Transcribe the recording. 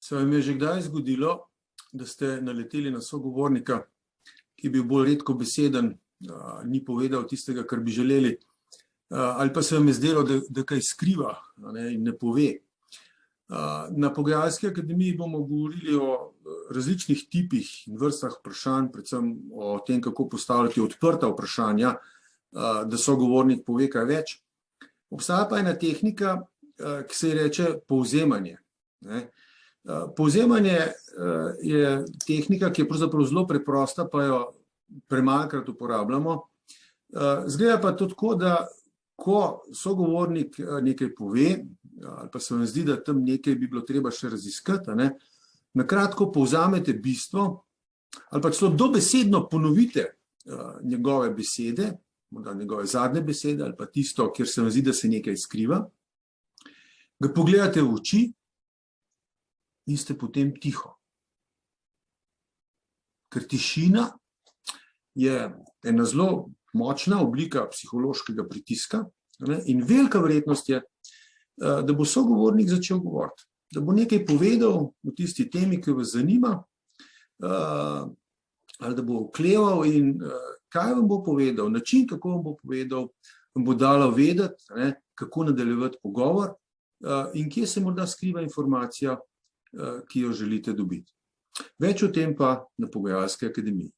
Se vam je že kdaj zgodilo, da ste naleteli na sogovornika, ki je bil bolj redko beseden, ni povedal tistega, kar bi želeli, ali pa se vam je zdelo, da kaj skriva in ne pove. Na Pogajalski akademiji bomo govorili o različnih tipih in vrstah vprašanj, predvsem o tem, kako postavljati odprta vprašanja, da sogovornik pove kaj več. Obstaja pa ena tehnika, ki se ji reče povzemanje. Povzemanje je tehnika, ki je pravzaprav zelo preprosta, pa jo premalokrat uporabljamo. Zgleda pa to tako, da ko sogovornik nekaj pove, ali pa se vam zdi, da tam nekaj bi bilo treba še raziskati, na kratko povzamete bistvo, ali pa celo dobesedno ponovite njegove besede, morda njegove zadnje besede, ali pa tisto, kjer se vam zdi, da se nekaj skriva, ga pogledate v oči in ste potem tiho. Ker tišina je ena zelo močna oblika psihološkega pritiska in velika verjetnost je, da bo sogovornik začel govoriti, da bo nekaj povedal v tisti temi, ki vas zanima, ali da bo okleval in kaj vam bo povedal, način, kako vam bo povedal, vam bo dalo vedeti, kako nadaljevati pogovor in kje se morda skriva informacija, ki jo želite dobiti. Več o tem pa na Pogajalski akademiji.